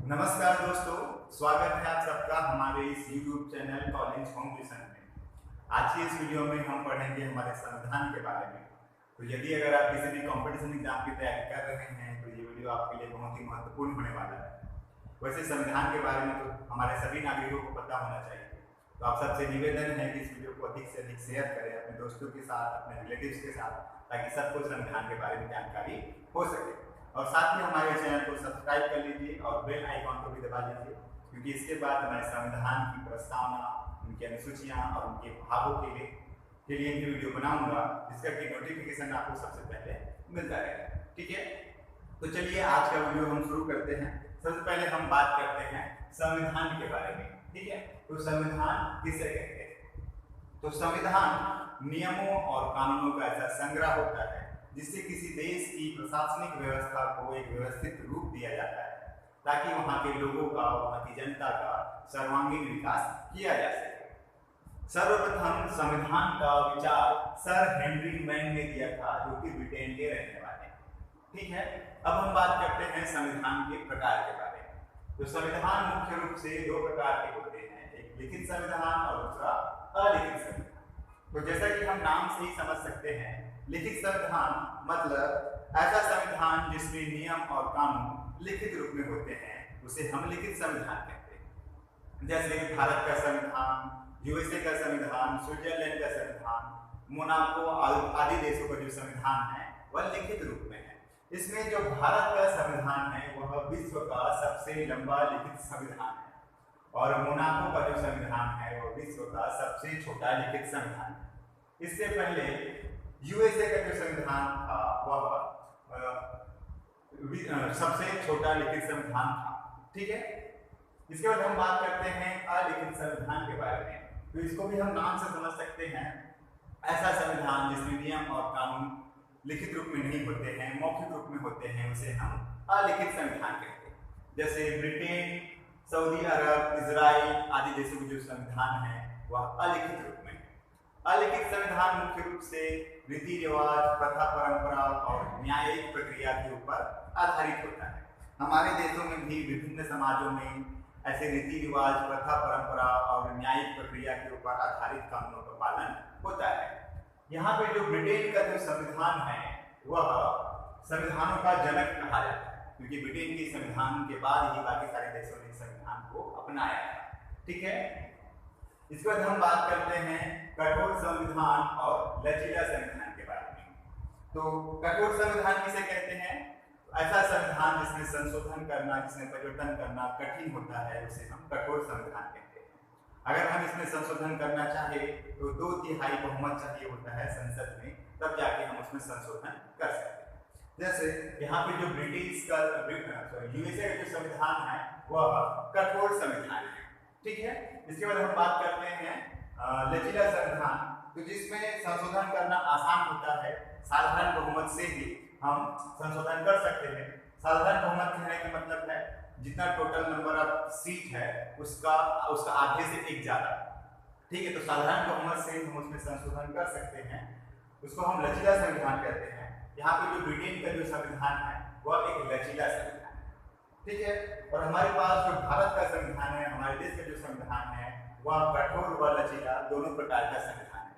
नमस्कार दोस्तों, स्वागत है आप सबका हमारे इस YouTube चैनल कॉलेज फाउंडेशन में। आज की इस वीडियो में हम पढ़ेंगे हमारे संविधान के बारे में। तो यदि अगर आप किसी भी कंपटीशन एग्जाम की तैयारी कर रहे हैं तो ये वीडियो आपके लिए बहुत ही महत्वपूर्ण होने वाला है। वैसे संविधान के बारे में तो हमारे सभी नागरिकों को पता होना चाहिए, तो आप सबसे निवेदन है कि इस वीडियो को अधिक से अधिक शेयर करें अपने दोस्तों के साथ, अपने रिलेटिव्स के साथ, ताकि सबको संविधान के बारे में जानकारी हो सके। और साथ ही हमारे चैनल को सब्सक्राइब कर लीजिए और बेल आइकॉन को भी दबा लीजिए, क्योंकि इसके बाद मैं संविधान की प्रस्तावना, उनकी अनुसूचियां और उनके भागों के लिए भी वीडियो बनाऊंगा, जिसका कि नोटिफिकेशन आपको सबसे पहले मिलता रहेगा। ठीक है, तो चलिए आज का वीडियो हम शुरू करते हैं। सबसे पहले हम बात करते हैं संविधान के बारे में। ठीक है, तो संविधान किसे कहते हैं? तो संविधान नियमों और कानूनों का ऐसा संग्रह होता है जिससे किसी देश की प्रशासनिक व्यवस्था को एक व्यवस्थित रूप दिया जाता है, ताकि वहां के लोगों का, वहां की जनता का सर्वांगीण विकास किया जा सके। सर्वप्रथम संविधान का विचार सर हेनरी मैन ने दिया था, जो कि ब्रिटेन के रहने वाले। ठीक है, अब हम बात करते हैं संविधान के प्रकार के बारे में। तो संविधान मुख्य रूप से दो प्रकार के होते हैं, एक लिखित संविधान और दूसरा अलिखित संविधान। तो जैसा कि हम नाम से ही समझ सकते हैं, लिखित संविधान मतलब ऐसा संविधान जिसमें नियम और कानून लिखित रूप में होते हैं, उसे हम लिखित संविधान कहते हैं। जैसे भारत का संविधान, यूएसए का संविधान, स्विट्जरलैंड का संविधान, मोनाको आदि देशों का जो संविधान है वह लिखित रूप में है। इसमें जो भारत का संविधान है वह विश्व का सबसे लंबा लिखित संविधान है, और मोनाको का जो संविधान है वह विश्व का सबसे छोटा लिखित संविधान है। इससे पहले यूएसए का जो संविधान था वह सबसे छोटा लिखित संविधान था। ठीक है, इसके बाद हम बात करते हैं अलिखित संविधान के बारे में। तो इसको भी हम नाम से समझ सकते हैं, ऐसा संविधान जिसमें नियम और कानून लिखित रूप में नहीं होते हैं, मौखिक रूप में होते हैं, उसे हम अलिखित संविधान कहते हैं। जैसे ब्रिटेन, सऊदी अरब, इजराइल आदि देशों के जो संविधान है वह अलिखित रूप में। अलिखित संविधान मुख्य रूप से रीति रिवाज, प्रथा परंपरा और न्यायिक प्रक्रिया के ऊपर आधारित होता है। हमारे देशों में भी विभिन्न समाजों में ऐसे रीति रिवाज, प्रथा परंपरा और न्यायिक प्रक्रिया के ऊपर आधारित कानूनों का पालन होता है। यहाँ पे जो ब्रिटेन का जो संविधान है वह संविधानों का जनक कहा जाता है, क्योंकि ब्रिटेन के संविधान के बाद ही बाकी सारे देशों ने संविधान को अपनाया था। ठीक है, इसके बाद हम बात करते हैं कठोर संविधान और लचीला संविधान के बारे में। तो कठोर संविधान किसे कहते हैं? ऐसा संविधान जिसमें संशोधन करना, जिसमें परिवर्तन करना कठिन होता है, उसे हम कठोर संविधान कहते हैं। अगर हम इसमें संशोधन करना चाहे तो 2/3 बहुमत चाहिए होता है संसद में, तब जाके हम उसमें संशोधन कर सकते हैं। जैसे यहाँ पे जो यूएसए का जो संविधान है वह कठोर संविधान है। ठीक है, इसके बाद हम बात करते हैं लचीला संविधान, तो जिसमें संशोधन करना आसान होता है, साधारण बहुमत से ही हम संशोधन कर सकते हैं। साधारण बहुमत कहने का मतलब है जितना टोटल नंबर ऑफ सीट है उसका आधे से एक ज्यादा। ठीक है, तो साधारण बहुमत से हम उसमें संशोधन कर सकते हैं, उसको हम लचीला संविधान कहते हैं। यहाँ पे जो ब्रिटेन का जो संविधान है वह एक लचीला संविधान है। ठीक है, और हमारे पास जो भारत का संविधान है, हमारे देश का जो संविधान है वह कठोर व लचीला दोनों प्रकार का संविधान है,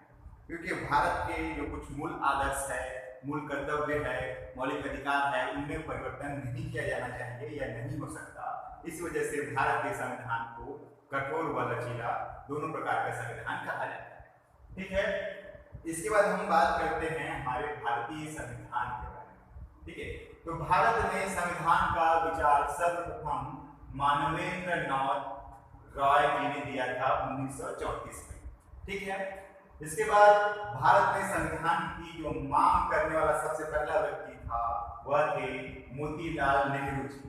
क्योंकि भारत के जो कुछ मूल आदर्श है, मूल कर्तव्य है, मौलिक अधिकार है, उनमें परिवर्तन नहीं किया जाना चाहिए या नहीं हो सकता। इस वजह से भारत के संविधान को कठोर व लचीला दोनों प्रकार का संविधान कहा जाता है। ठीक है, इसके बाद हम बात करते हैं हमारे भारतीय संविधान के बारे में। ठीक है, तो भारत में संविधान का विचार सर्वप्रथम मानवेंद्र नाथ रॉय जी ने दिया था 1934 में। ठीक है, इसके बाद भारत में संविधान की जो मांग करने वाला सबसे पहला व्यक्ति था वह थे मोतीलाल नेहरू जी।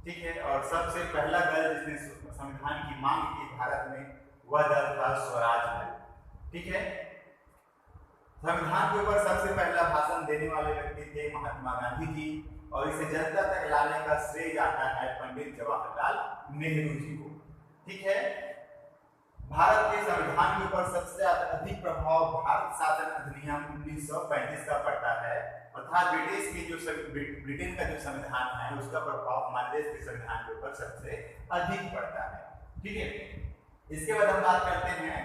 ठीक है, और सबसे पहला दल जिसने संविधान की मांग की भारत में वह दल था स्वराज दल। ठीक है, संविधान के ऊपर सबसे पहला भाषण देने वाले व्यक्ति थे महात्मा गांधी जी, और इसे जनता तक लाने का श्रेय जाता है पंडित जवाहरलाल नेहरू जी को। ठीक है, भारत के संविधान के ऊपर सबसे अधिक प्रभाव भारत शासन अधिनियम 1935 का पड़ता है, अर्थात ब्रिटेन का जो संविधान है उसका प्रभाव हमारे देश के संविधान के ऊपर सबसे अधिक पड़ता है। ठीक है, इसके बाद हम बात करते हैं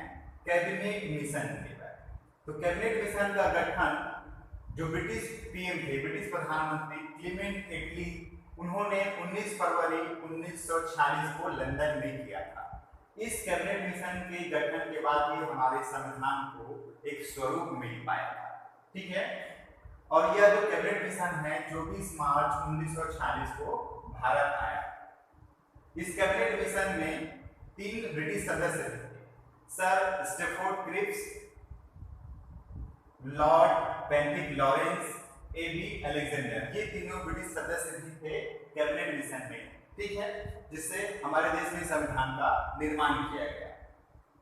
कैबिनेट मिशन के बारे में। तो कैबिनेट मिशन का गठन जो ब्रिटिश पीएम थे, ब्रिटिश प्रधानमंत्री क्लेमेंट एटली, उन्होंने 19 फरवरी 1946 को लंदन में किया था। इस कैबिनेट मिशन के गठन के बाद ही हमारे संविधान को एक स्वरूप मिल पाया था। ठीक है, और यह जो कैबिनेट मिशन है 24 मार्च 1946 को भारत आया। इस कैबिनेट मिशन में 3 ब्रिटिश सदस्य थे, sir Stafford Cripps, Lord Pethick Lawrence, A B Alexander, ये तीनों ब्रिटिश सदस्य भी थे कैबिनेट मिशन में। ठीक है, जिससे हमारे देश में संविधान का निर्माण किया गया।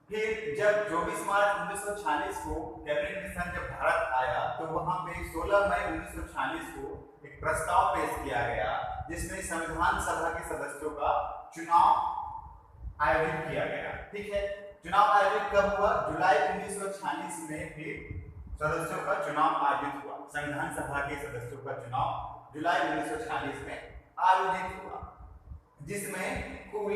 फिर जब 24 मार्च 1946 को कैबिनेट मिशन जब भारत आया तो वहां पे 16 मई 1946 को एक प्रस्ताव पेश किया गया जिसमें संविधान सभा के सदस्यों का चुनाव आयोजित किया गया। ठीक है, चुनाव आयोजित कब हुआ? जुलाई 1946 में फिर सदस्यों का चुनाव आयोजित हुआ। संविधान सभा के सदस्यों का चुनाव जुलाई 1946 में आयोजित हुआ, जिसमें कुल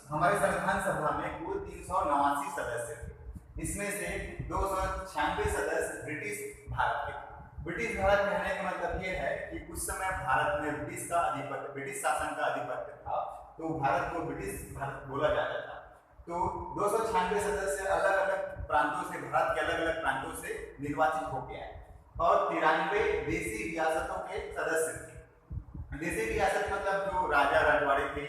हमारे संविधान सभा में कुल 389 सदस्य थे। इसमें से 296 सदस्य ब्रिटिश भारत के। ब्रिटिश भारत कहने का मतलब ये है कि उस समय भारत में ब्रिटिश शासन का आधिपत्य था, तो भारत को ब्रिटिश भारत बोला जाता था। तो 296 सदस्य अलग अलग प्रांतों से, भारत के अलग अलग प्रांतों से निर्वाचित हो गया और 93 देशी रियासतों के सदस्य थे। देशी रियासत मतलब जो राजा रजवाड़े थे,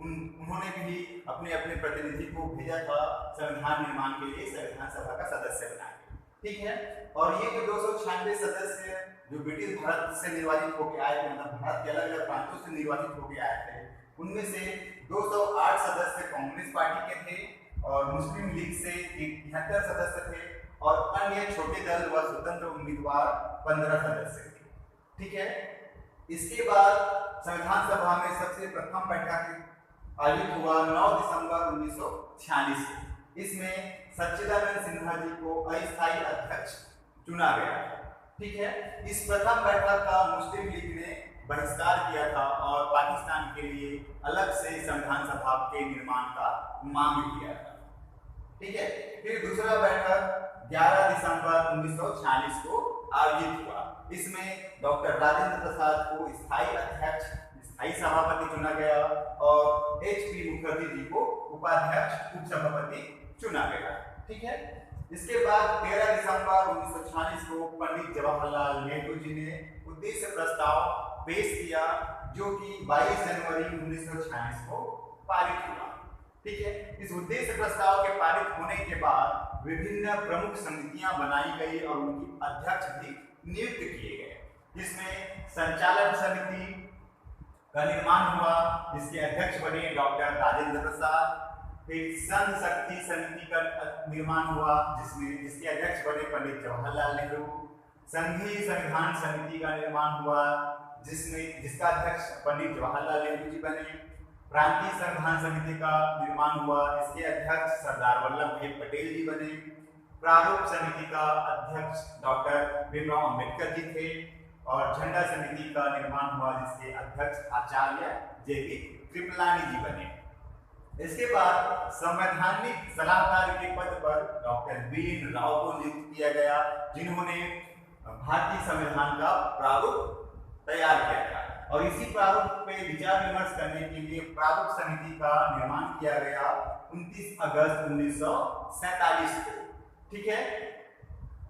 उन्होंने भी अपने अपने प्रतिनिधि को भेजा था संविधान निर्माण के लिए, संविधान सभा का सदस्य बना के। ठीक है, और ये जो 296 सदस्य जो ब्रिटिश भारत से निर्वाचित होकर आए थे, मतलब भारत के अलग अलग प्रांतों से निर्वाचित होकर आए थे, उनमें से 208 सदस्य कांग्रेस पार्टी के थे और मुस्लिम लीग से 73 सदस्य थे और अन्य छोटे दल व स्वतंत्र उम्मीदवार 15 सदस्य थे। ठीक है, इसके बाद संविधान सभा में सबसे प्रथम बैठक आयोजित हुआ 9 दिसंबर 1946 को। इसमें सच्चिदानंद सिन्हा जी को अस्थायी अध्यक्ष चुना गया। ठीक है, इस प्रथम बैठक का मुस्लिम लीग ने बहिष्कार किया था और पाकिस्तान के लिए अलग से संविधान सभा के निर्माण का मांग किया था। ठीक है, फिर दूसरा बैठक 11 दिसंबर 1946 को आयोजित हुआ। इसमें डॉक्टर राजेंद्र प्रसाद को स्थायी अध्यक्ष, स्थायी सभापति चुना गया और HP मुखर्जी जी को उपाध्यक्ष, उपसभापति चुना गया। ठीक है, इसके बाद 13 दिसंबर 1946 को पंडित जवाहरलाल नेहरू जी ने उद्देश्य प्रस्ताव पेश किया जो कि 22 जनवरी 1946 को पारित हुआ। ठीक है, इस उद्देश्य प्रस्ताव के पारित होने के बाद विभिन्न प्रमुख समितियां बनाई गई और उनकी अध्यक्ष भी नियुक्त किए गए, जिसमें संचालन समिति का निर्माण हुआ जिसके अध्यक्ष बने डॉक्टर राजेंद्र प्रसाद। फिर संघ शक्ति समिति का निर्माण हुआ जिसके अध्यक्ष बने पंडित जवाहरलाल नेहरू। संघीय संविधान समिति का निर्माण हुआ जिसका अध्यक्ष पंडित जवाहरलाल नेहरू जी बने। प्रांतीय संविधान समिति का निर्माण हुआ, इसके अध्यक्ष सरदार वल्लभ भाई पटेल जी बने। प्रारूप समिति का अध्यक्ष डॉक्टर भीमराव अंबेडकर जी थे और झंडा समिति का निर्माण हुआ जिसके अध्यक्ष आचार्य JP कृपलानी जी बने। इसके बाद संवैधानिक सलाहकार के पद पर डॉक्टर BN राव को नियुक्त किया गया, जिन्होंने भारतीय संविधान का प्रारूप तैयार किया था और इसी प्रारूप पे विचार विमर्श करने के लिए प्रारूप समिति का निर्माण किया गया 29 अगस्त 1947 को। ठीक है,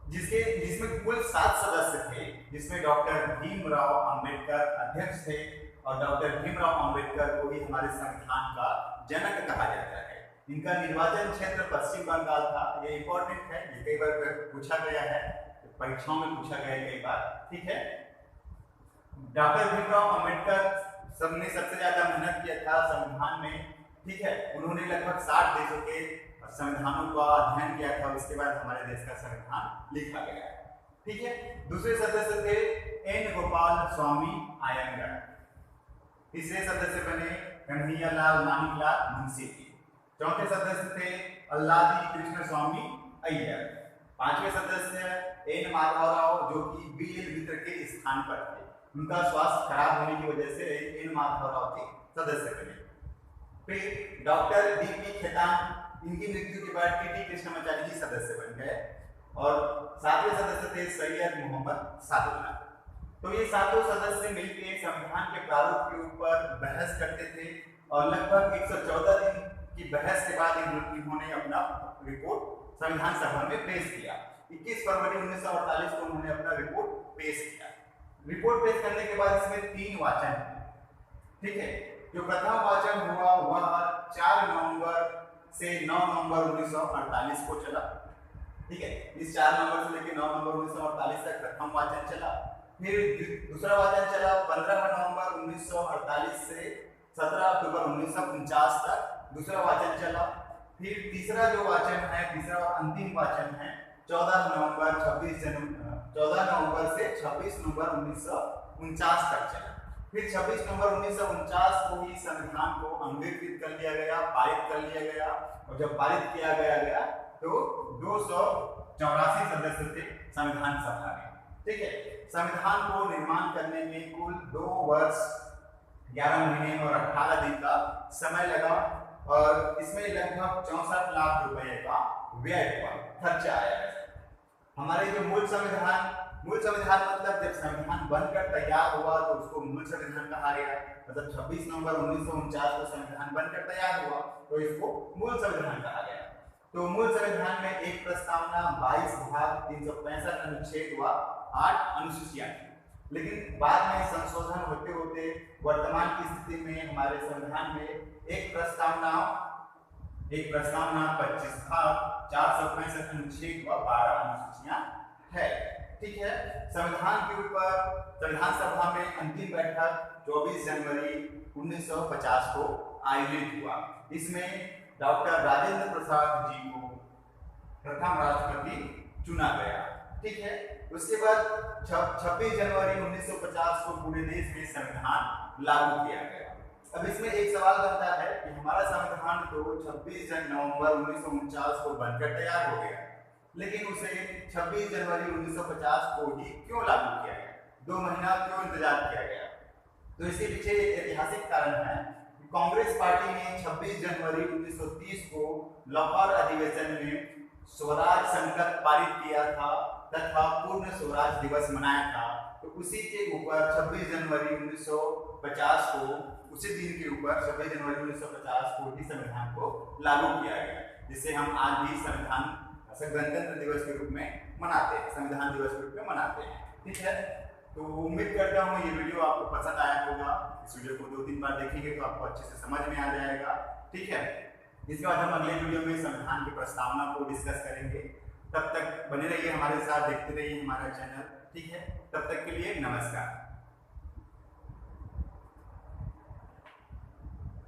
जिसमें कुल 7 सदस्य थे, जिसमें डॉक्टर भीमराव अंबेडकर अध्यक्ष थे और डॉक्टर भीमराव अंबेडकर को ही हमारे संविधान का जनक कहा जाता है। इनका निर्वाचन क्षेत्र पश्चिम बंगाल था। ये इंपॉर्टेंट है, ये कई बार पूछा गया है, परीक्षाओं में पूछा गया है कई बार। ठीक है, डॉक्टर भीमराव अंबेडकर सबने सबसे ज्यादा मेहनत किया था संविधान में। ठीक है, उन्होंने लगभग 60 देशों के संविधानों का अध्ययन किया था, उसके बाद हमारे देश का संविधान लिखा गया है। ठीक है, दूसरे सदस्य थे N गोपाल स्वामी आयंगर। तीसरे सदस्य बने कन्हैयालाल मानिकलाल मुंशी जी। चौथे सदस्य थे अल्लादी कृष्ण स्वामी अय्यर। पांचवें सदस्य एन माधव राव जो कि बीएल मित्र के स्थान पर थे, उनका स्वास्थ्य खराब होने की वजह से एन माधव राव के सदस्य बने। फिर डॉक्टर डीपी खेतान, इनकी मृत्यु के बाद टीटी कृष्णमाचारी जी सदस्य बन गए और सातवें सदस्य थे सैयद मोहम्मद सादुल्ला। तो ये सातों सदस्य मिलकर संविधान के प्रारूप के ऊपर बहस करते थे और लगभग 114 दिन की बहस के बाद इन्होंने अपना रिपोर्ट संविधान सभा में पेश किया। 21 फरवरी 1948 को उन्होंने अपना रिपोर्ट पेश किया। रिपोर्ट पेश करने के बाद इसमें 3 वाचन हुए, ठीक है। जो प्रथम वाचन हुआ वह 4 नवंबर से 9 नवंबर 1948 को चला, ठीक है। इस 4 नवंबर से लेकर 9 नवंबर 1948 तक प्रथम वाचन चला। फिर दूसरा वाचन चला 15 नवंबर 1948 से 17 अक्टूबर 1949 तक दूसरा वाचन चला। फिर तीसरा जो वाचन है, तीसरा और अंतिम वाचन है 14 नवंबर से 26 नवंबर 1949 तक चला। फिर 26 नवंबर 1949 को ही संविधान को अंगीकृत कर लिया गया, पारित कर लिया गया। और जब पारित किया गया तो 284 सदस्य थे संविधान सभा में, ठीक है। संविधान को निर्माण करने में कुल 2 वर्ष 11 महीने और 18 दिन का समय लगा और इसमें लगभग 64 लाख रुपए का व्यय हुआ, खर्चा आया। हमारे जो मूल संविधान मतलब जब संविधान बनकर तैयार हुआ तो उसको मूल संविधान कहा गया। मतलब 26 नवंबर 1949 को संविधान बनकर तैयार हुआ तो इसको मूल संविधान कहा गया। तो मूल संविधान में एक प्रस्तावना, 22 भाग, 365 अनुच्छेद व 8 अनुसूचियां थी। लेकिन बाद में संशोधन होते होते वर्तमान की स्थिति में हमारे संविधान में एक प्रस्तावना 25 भाग, 465 अनुच्छेद व 12 अनुसूचियां है, ठीक है। संविधान के ऊपर संविधान सभा में अंतिम बैठक 24 जनवरी 1950 को आयोजित हुआ। इसमें डॉक्टर राजेंद्र प्रसाद जी को प्रथम राष्ट्रपति चुना गया, ठीक है। उसके बाद 26 जनवरी 1950 को पूरे देश में संविधान लागू किया गया। अब इसमें एक सवाल बनता है कि हमारा संविधान तो 26 नवंबर 1949 को बनकर तैयार हो गया, लेकिन उसे 26 जनवरी 1950 को ही क्यों लागू किया गया? 2 महीना क्यों इंतजार किया गया? तो इसके पीछे एक ऐतिहासिक कारण है। कांग्रेस पार्टी ने 26 जनवरी 1930 को लाहौर अधिवेशन में स्वराज संकल्प पारित किया था तथा पूर्ण स्वराज दिवस मनाया था। तो उसी के ऊपर 26 जनवरी 1950 को, उसी दिन के ऊपर 26 जनवरी 1950 को ही संविधान को लागू किया गया, जिसे हम आज भी संविधान गणतंत्र दिवस के रूप में मनाते हैं, संविधान दिवस के रूप में मनाते हैं, ठीक है। तो उम्मीद करता हूँ ये वीडियो आपको पसंद आया होगा। इस वीडियो को 2-3 बार देखेंगे तो आपको अच्छे से समझ में आ जाएगा, ठीक है। इसके बाद हम अगले वीडियो में संविधान की प्रस्तावना को डिस्कस करेंगे। तब तक बने रहिए हमारे साथ, देखते रहिए हमारा चैनल, ठीक है। तब तक के लिए नमस्कार।